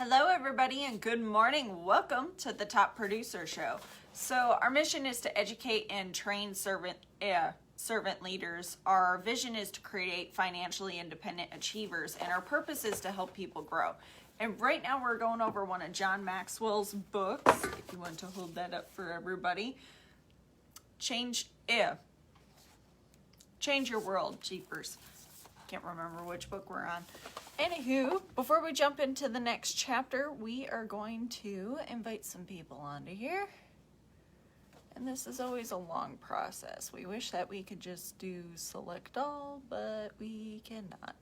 Hello, everybody, and good morning. Welcome to the Top Producer Show. So our mission is to educate and train servant leaders. Our vision is to create financially independent achievers, and our purpose is to help people grow. And right now we're going over one of John Maxwell's books, if you want to hold that up for everybody. Change Your World, Jeepers. Can't remember which book we're on. Anywho, before we jump into the next chapter, we are going to invite some people onto here. And this is always a long process. We wish that we could just do select all, but we cannot.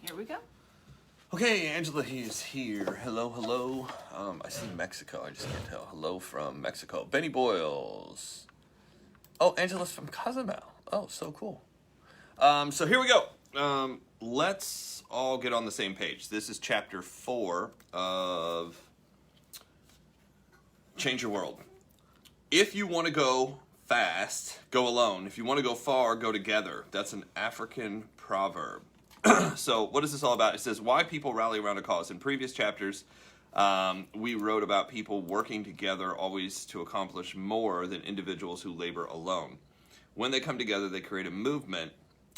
Here we go. Okay, Angela is here. Hello, hello. I see Mexico. I just can't tell. Hello from Mexico. Benny Boyles. Oh, Angela's from Cozumel. Oh, so cool. So here we go. Let's all get on the same page. This is chapter 4 of Change Your World. If you want to go fast, go alone. If you want to go far, go together. That's an African proverb. So what is this all about? It says, why people rally around a cause. In previous chapters, we wrote about people working together always to accomplish more than individuals who labor alone. When they come together, they create a movement,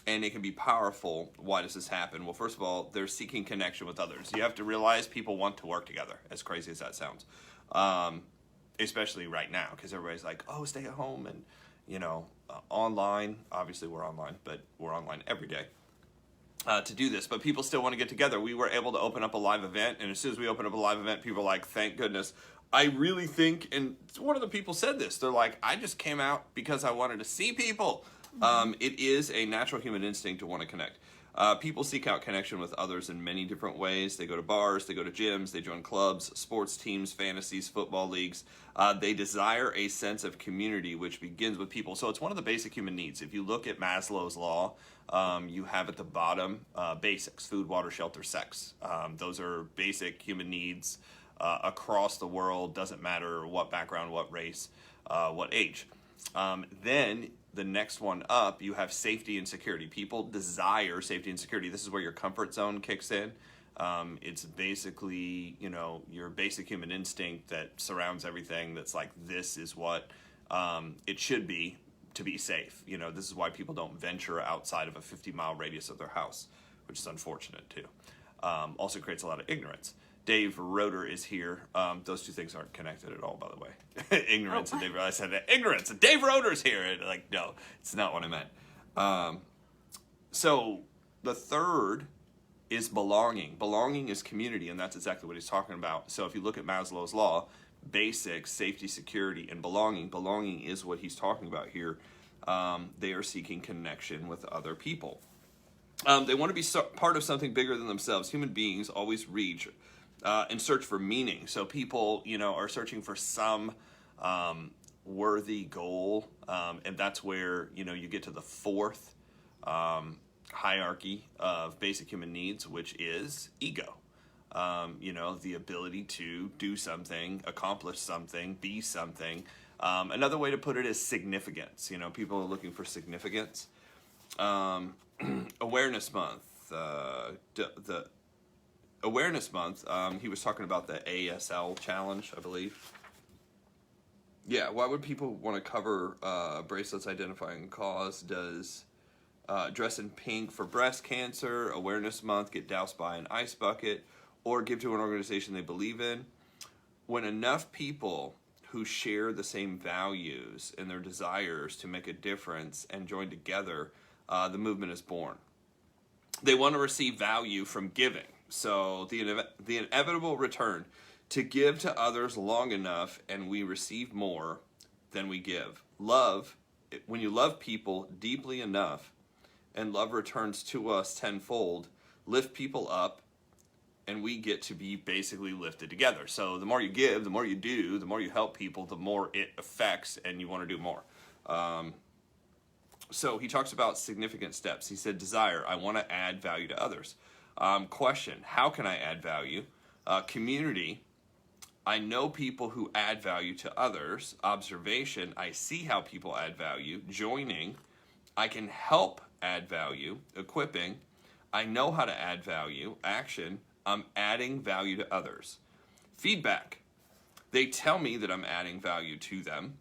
and it can be powerful. Why does this happen? Well, first of all, they're seeking connection with others. You have to realize people want to work together, as crazy as that sounds. Especially right now, because everybody's like, oh, stay at home and, online. Obviously, we're online, but we're online every day. To do this, but people still want to get together. We were able to open up a live event, and as soon as we opened up a live event, people were like, thank goodness. I really think, and one of the people said this, they're like, I just came out because I wanted to see people. It is a natural human instinct to want to connect. People seek out connection with others in many different ways. They go to bars, they go to gyms, they join clubs, sports teams, fantasies, football leagues. They desire a sense of community, which begins with people. So it's one of the basic human needs. If you look at Maslow's law, you have at the bottom basics: food, water, shelter, sex. Those are basic human needs across the world. Doesn't matter what background, what race, what age. Then the next one up, you have safety and security. People desire safety and security. This is where your comfort zone kicks in. It's basically, your basic human instinct that surrounds everything. That's like, this is what it should be to be safe. This is why people don't venture outside of a 50-mile radius of their house, which is unfortunate too. Also creates a lot of ignorance. Dave Roeder is here. Those two things aren't connected at all, by the way. Ignorance and Dave Roeder. I said that. Ignorance and Dave Roeder's here. And no, it's not what I meant. So the third is belonging. Belonging is community, and that's exactly what he's talking about. So if you look at Maslow's law, basics, safety, security, and belonging. Belonging is what he's talking about here. They are seeking connection with other people. They want to be part of something bigger than themselves. Human beings always reach and search for meaning. So people, are searching for some worthy goal, and that's where, you get to the fourth hierarchy of basic human needs, which is ego. The ability to do something, accomplish something, be something. Another way to put it is significance. People are looking for significance. Awareness Month, the Awareness Month, he was talking about the ASL challenge, I believe. Yeah, why would people want to cover bracelets identifying cause? Does dress in pink for breast cancer, Awareness Month, get doused by an ice bucket, or give to an organization they believe in? When enough people who share the same values and their desires to make a difference and join together, the movement is born. They want to receive value from giving. So the inevitable return to give to others long enough and we receive more than we give. Love, when you love people deeply enough and love returns to us tenfold, lift people up, and we get to be basically lifted together. So the more you give, the more you do, the more you help people, the more it affects and you want to do more. So he talks about significant steps. He said, desire, I want to add value to others. Question, how can I add value? Community, I know people who add value to others. Observation, I see how people add value. Joining, I can help add value. Equipping, I know how to add value. Action, I'm adding value to others. Feedback, they tell me that I'm adding value to them.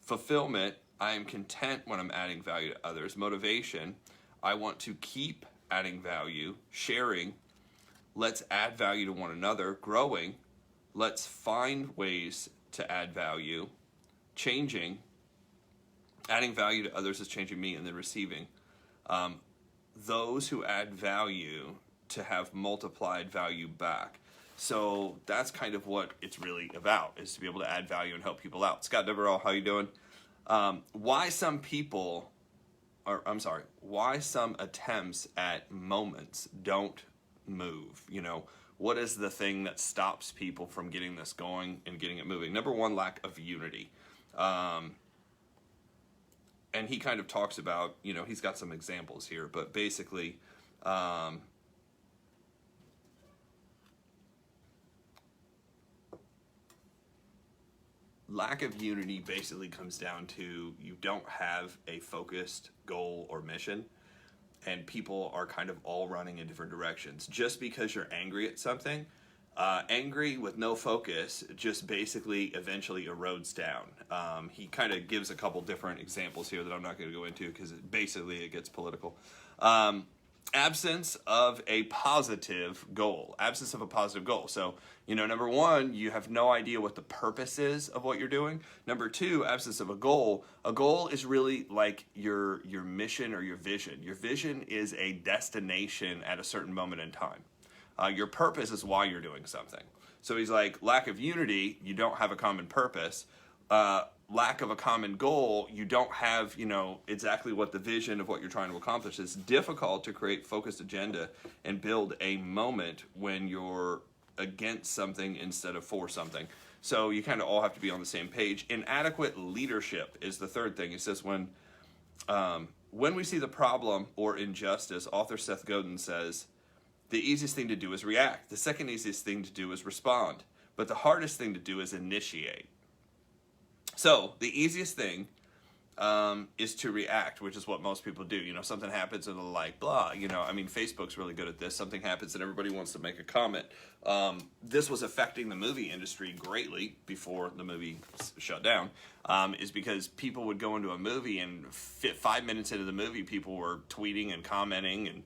Fulfillment, I am content when I'm adding value to others. Motivation, I want to keep adding value. Sharing, let's add value to one another. Growing, let's find ways to add value. Changing, adding value to others is changing me. And then receiving, those who add value to have multiplied value back. So that's kind of what it's really about, is to be able to add value and help people out. Scott Deverell, how you doing? Why some attempts at moments don't move? You know, what is the thing that stops people from getting this going and getting it moving? Number one, lack of unity. And he kind of talks about, you know, he's got some examples here, but basically, lack of unity basically comes down to you don't have a focused goal or mission, and people are kind of all running in different directions. Just because you're angry at something, angry with no focus just basically eventually erodes down. He kind of gives a couple different examples here that I'm not going to go into because basically it gets political. Absence of a positive goal. Absence of a positive goal. So, you know, number one, you have no idea what the purpose is of what you're doing. Number two, absence of a goal. A goal is really like your mission or your vision. Your vision is a destination at a certain moment in time. Your purpose is why you're doing something. So he's like, lack of unity, you don't have a common purpose. Lack of a common goal, you don't have, you know, exactly what the vision of what you're trying to accomplish. It's difficult to create focused agenda and build a moment when you're against something instead of for something. So you kind of all have to be on the same page. Inadequate leadership is the third thing. He says when we see the problem or injustice, author Seth Godin says, the easiest thing to do is react. The second easiest thing to do is respond. But the hardest thing to do is initiate. So the easiest thing is to react, which is what most people do. You know, something happens and they're like, blah, you know, I mean, Facebook's really good at this. Something happens and everybody wants to make a comment. This was affecting the movie industry greatly before the movie shut down, is because people would go into a movie and 5 minutes into the movie, people were tweeting and commenting and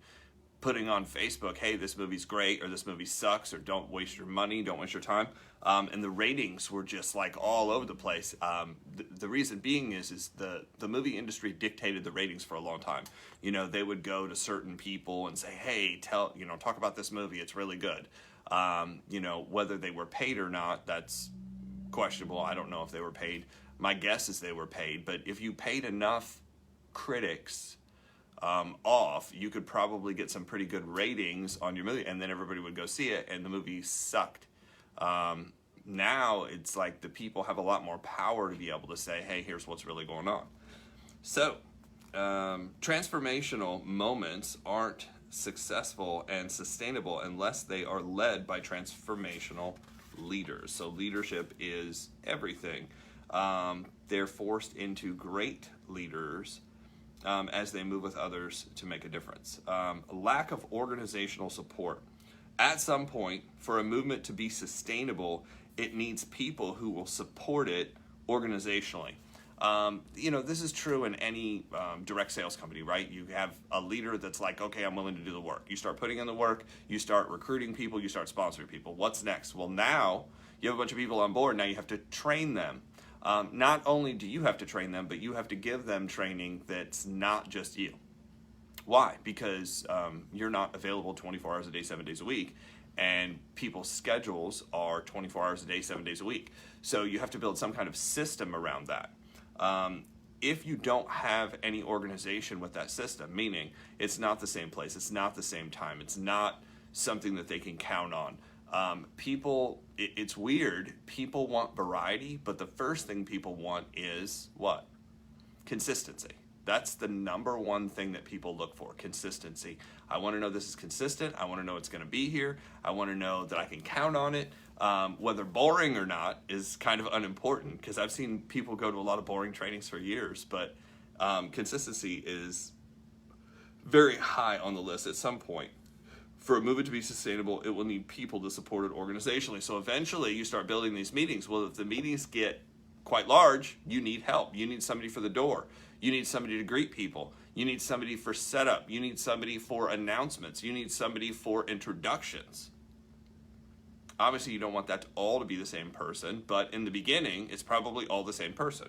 putting on Facebook, hey, this movie's great, or this movie sucks, or don't waste your money, don't waste your time. And the ratings were just like all over the place. The reason being is the movie industry dictated the ratings for a long time. You know, they would go to certain people and say, hey, talk about this movie, it's really good. You know, whether they were paid or not, that's questionable. I don't know if they were paid. My guess is they were paid, but if you paid enough critics off, you could probably get some pretty good ratings on your movie, and then everybody would go see it, and the movie sucked. Now it's like the people have a lot more power to be able to say, hey, here's what's really going on. So, transformational moments aren't successful and sustainable unless they are led by transformational leaders. So leadership is everything. They're forced into great leaders as they move with others to make a difference. Lack of organizational support. at some point, for a movement to be sustainable, it needs people who will support it organizationally. This is true in any direct sales company, right? You have a leader that's like, okay, I'm willing to do the work. You start putting in the work, you start recruiting people, you start sponsoring people. What's next? Well, now you have a bunch of people on board. Now you have to train them. Not only do you have to train them, but you have to give them training that's not just you. Why? Because you're not available 24 hours a day, 7 days a week, and people's schedules are 24 hours a day, 7 days a week. So you have to build some kind of system around that. If you don't have any organization with that system, meaning it's not the same place, it's not the same time, it's not something that they can count on. It's weird. People want variety, but the first thing people want is what? Consistency. That's the number one thing that people look for, consistency. I want to know this is consistent. I want to know it's going to be here. I want to know that I can count on it. Whether boring or not is kind of unimportant, because I've seen people go to a lot of boring trainings for years, but consistency is very high on the list at some point. For a movement to be sustainable, it will need people to support it organizationally. So eventually you start building these meetings. Well, if the meetings get quite large, you need help. You need somebody for the door. You need somebody to greet people. You need somebody for setup. You need somebody for announcements. You need somebody for introductions. Obviously, you don't want that all to be the same person, but in the beginning, it's probably all the same person.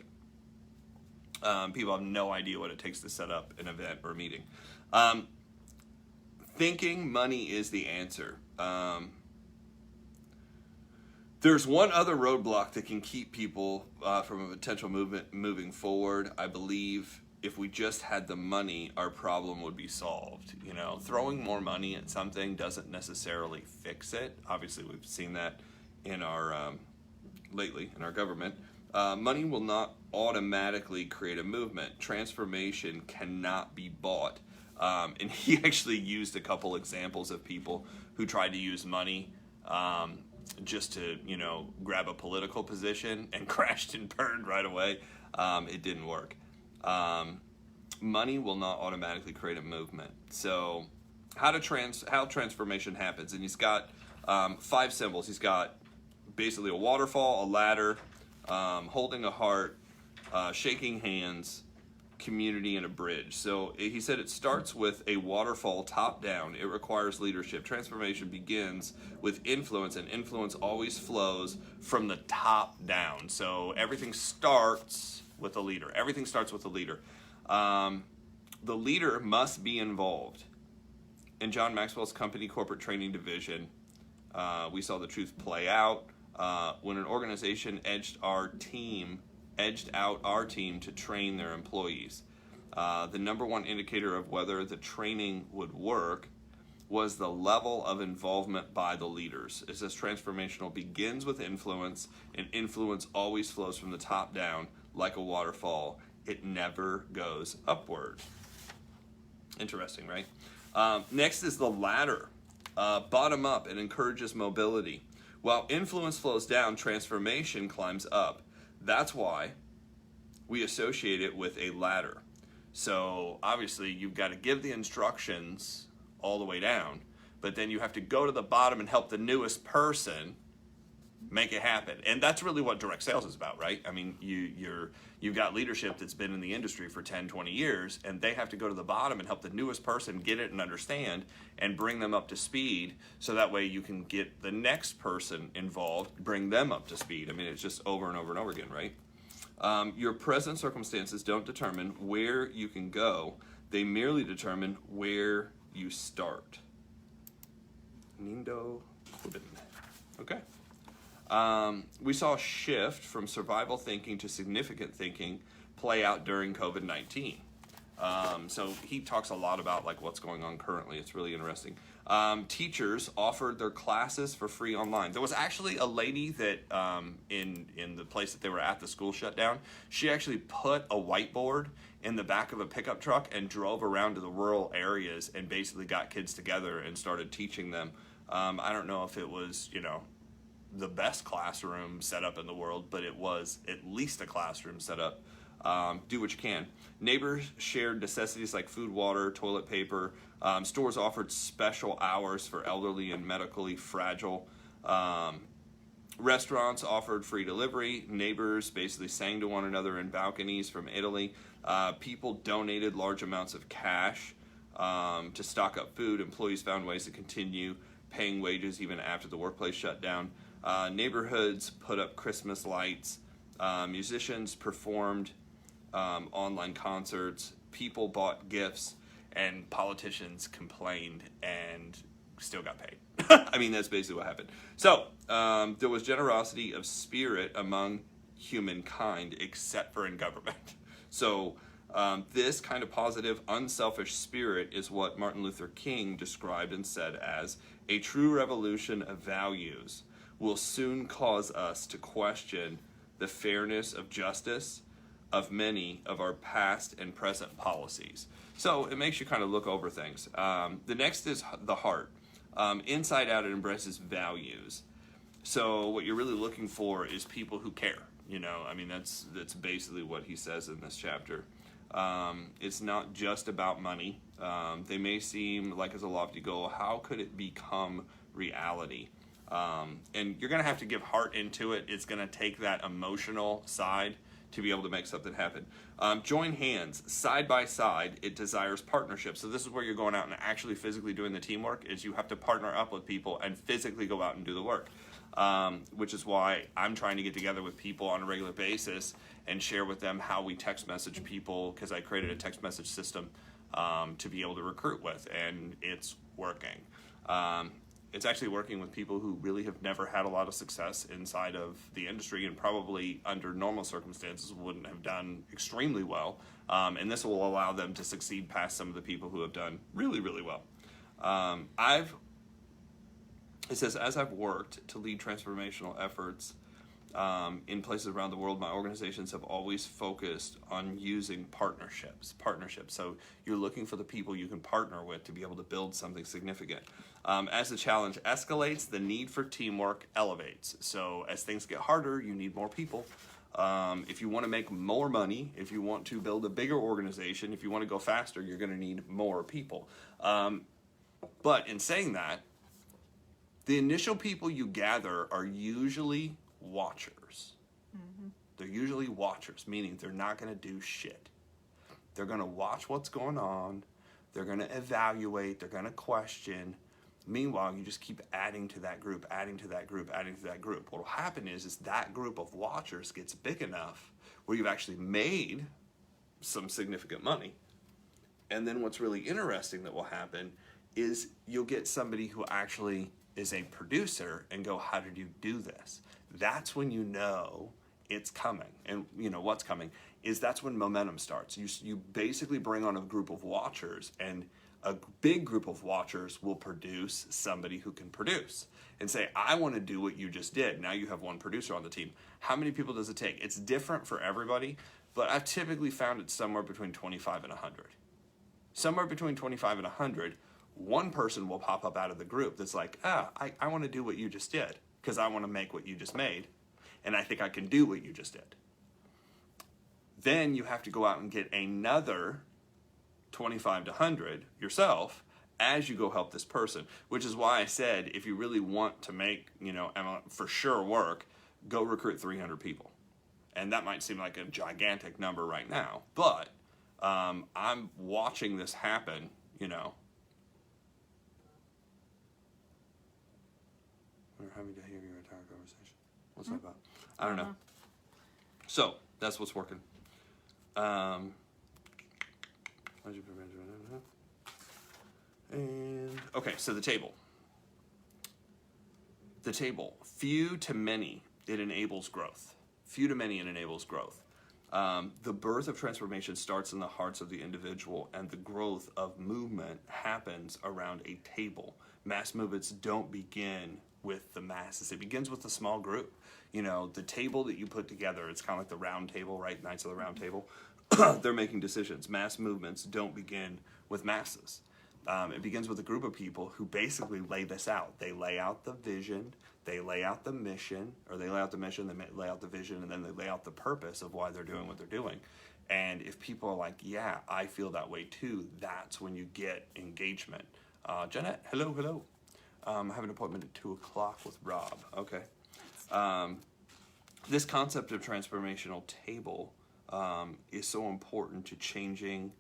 People have no idea what it takes to set up an event or a meeting. Thinking money is the answer. There's one other roadblock that can keep people from a potential movement moving forward. I believe if we just had the money, our problem would be solved. Throwing more money at something doesn't necessarily fix it. Obviously, we've seen that in our lately in our government. Money will not automatically create a movement. Transformation cannot be bought. And he actually used a couple examples of people who tried to use money just to, grab a political position and crashed and burned right away. It didn't work. Money will not automatically create a movement. So how transformation happens. And he's got 5 symbols. He's got basically a waterfall, a ladder, holding a heart, shaking hands, community, and a bridge. So he said it starts with a waterfall top down. It requires leadership. Transformation begins with influence, and influence always flows from the top down. So everything starts with a leader. Everything starts with a leader. The leader must be involved. In John Maxwell's company corporate training division, we saw the truth play out when an organization edged out our team to train their employees. The number one indicator of whether the training would work was the level of involvement by the leaders. It says transformational begins with influence, and influence always flows from the top down like a waterfall. It never goes upward. Interesting, right? Next is the ladder. Bottom up, it encourages mobility. While influence flows down, transformation climbs up. That's why we associate it with a ladder. So obviously you've got to give the instructions all the way down, but then you have to go to the bottom and help the newest person make it happen. And that's really what direct sales is about, right? I mean, you've got leadership that's been in the industry for 10, 20 years, and they have to go to the bottom and help the newest person get it and understand and bring them up to speed, so that way you can get the next person involved, bring them up to speed. I mean, it's just over and over and over again, right? Your present circumstances don't determine where you can go. They merely determine where you start. Nindo Quibin. Okay. We saw a shift from survival thinking to significant thinking play out during COVID-19. So he talks a lot about like what's going on currently. It's really interesting. Teachers offered their classes for free online. There was actually a lady that in the place that they were at, the school shut down, she actually put a whiteboard in the back of a pickup truck and drove around to the rural areas and basically got kids together and started teaching them. I don't know if it was, the best classroom setup in the world, but it was at least a classroom setup. Do what you can. Neighbors shared necessities like food, water, toilet paper, Stores offered special hours for elderly and medically fragile. Restaurants offered free delivery. Neighbors basically sang to one another in balconies from Italy. People donated large amounts of cash to stock up food. Employees found ways to continue paying wages even after the workplace shut down. Neighborhoods put up Christmas lights. Musicians performed online concerts. People bought gifts, and politicians complained and still got paid. I mean, that's basically what happened. So there was generosity of spirit among humankind, except for in government. So this kind of positive, unselfish spirit is what Martin Luther King described and said as a true revolution of values will soon cause us to question the fairness of justice of many of our past and present policies. So it makes you kind of look over things. The next is the heart. Inside out, it embraces values. So what you're really looking for is people who care. You know, I mean, that's basically what he says in this chapter. It's not just about money. They may seem like as a lofty goal. How could it become reality? And you're going to have to give heart into it. It's going to take that emotional side to be able to make something happen. Join hands, side by side, it desires partnership. So this is where you're going out and actually physically doing the teamwork, is you have to partner up with people and physically go out and do the work. Which is why I'm trying to get together with people on a regular basis and share with them how we text message people, because I created a text message system to be able to recruit with, and it's working. It's actually working with people who really have never had a lot of success inside of the industry and probably under normal circumstances wouldn't have done extremely well. And this will allow them to succeed past some of the people who have done really, really well. It says, as I've worked to lead transformational efforts in places around the world, my organizations have always focused on using partnerships. So you're looking for the people you can partner with to be able to build something significant. As the challenge escalates, the need for teamwork elevates. So as things get harder, you need more people. If you want to make more money, if you want to build a bigger organization, if you want to go faster, you're going to need more people. But in saying that, the initial people you gather are usually watchers. Mm-hmm. They're usually watchers, meaning they're not going to do shit. They're going to watch what's going on. They're going to evaluate. They're going to question. Meanwhile, you just keep adding to that group, adding to that group, adding to that group. What will happen is that group of watchers gets big enough where you've actually made some significant money. And then what's really interesting that will happen is you'll get somebody who actually is a producer and go, how did you do this? That's when you know it's coming. And you know what's coming is that's when momentum starts. You basically bring on a group of watchers, and a big group of watchers will produce somebody who can produce and say, I want to do what you just did. Now you have one producer on the team. How many people does it take? It's different for everybody, but I've typically found it somewhere between 25 and 100. Somewhere between 25 and 100, one person will pop up out of the group that's like, I want to do what you just did because I want to make what you just made, and I think I can do what you just did. Then you have to go out and get another 25 to 100 yourself as you go help this person, which is why I said if you really want to make, for sure work, go recruit 300 people. And that might seem like a gigantic number right now, but I'm watching this happen, We're having to hear your entire conversation. What's that about? I don't know. So that's what's working. And okay, so the table. The table. Few to many, it enables growth. Few to many, it enables growth. The birth of transformation starts in the hearts of the individual, and the growth of movement happens around a table. Mass movements don't begin with the masses. It begins with a small group. The table that you put together, it's kind of like the round table, right? Knights of the Round Table. They're making decisions. Mass movements don't begin with masses. It begins with a group of people who basically lay this out. They lay out the vision, they lay out the mission, or they lay out the mission, they lay out the vision, and then they lay out the purpose of why they're doing what they're doing. And if people are like, yeah, I feel that way too, that's when you get engagement. Jeanette, hello. I have an appointment at 2 o'clock with Rob. Okay. This concept of transformational table is so important to changing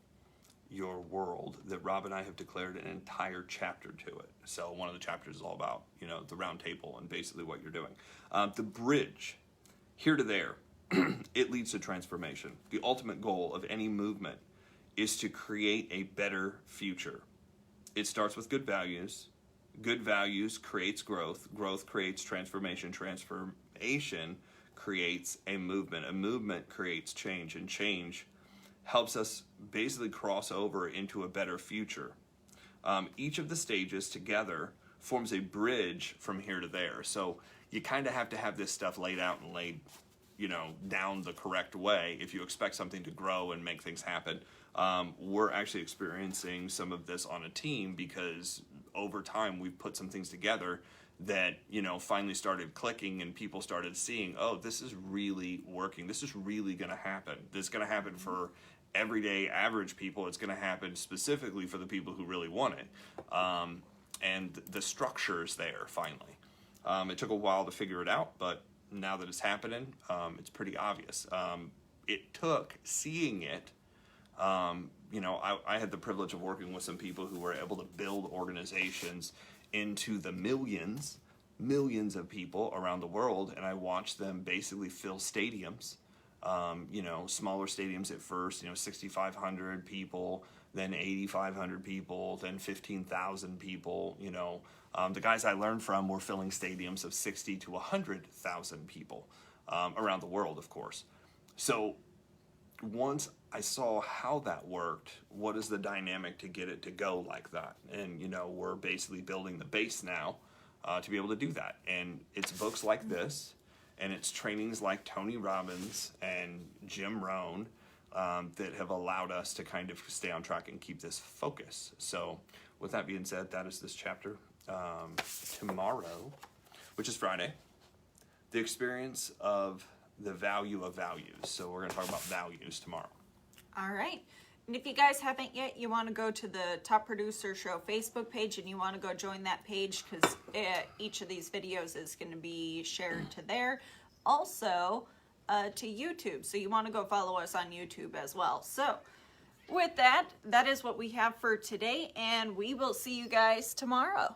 your world that Rob and I have declared an entire chapter to it. So one of the chapters is all about, the round table and basically what you're doing. The bridge, here to there, it leads to transformation. The ultimate goal of any movement is to create a better future. It starts with good values. Good values creates growth. Growth creates transformation. Transformation creates a movement creates change, and change helps us basically cross over into a better future. Each of the stages together forms a bridge from here to there. So you kind of have to have this stuff laid out and laid down the correct way if you expect something to grow and make things happen. We're actually experiencing some of this on a team because over time we've put some things together that finally started clicking, and people started seeing, oh, this is really working. This is really going to happen. This is going to happen for everyday average people. It's going to happen specifically for the people who really want it. And the structure's there finally. It took a while to figure it out, but now that it's happening, it's pretty obvious. It took seeing it. I had the privilege of working with some people who were able to build organizations into the millions of people around the world, and I watched them basically fill stadiums. Smaller stadiums at first, 6,500 people, then 8,500 people, then 15,000 people. The guys I learned from were filling stadiums of 60 to 100,000 people around the world, of course. So once I saw how that worked, what is the dynamic to get it to go like that? And, we're basically building the base now to be able to do that. And it's books like this, and it's trainings like Tony Robbins and Jim Rohn that have allowed us to kind of stay on track and keep this focus. So with that being said, that is this chapter. Tomorrow, which is Friday, the experience of the value of values. So we're going to talk about values tomorrow. All right. And if you guys haven't yet, you want to go to the Top Producer Show Facebook page, and you want to go join that page because each of these videos is going to be shared to there. Also to YouTube. So you want to go follow us on YouTube as well. So with that, that is what we have for today, and we will see you guys tomorrow.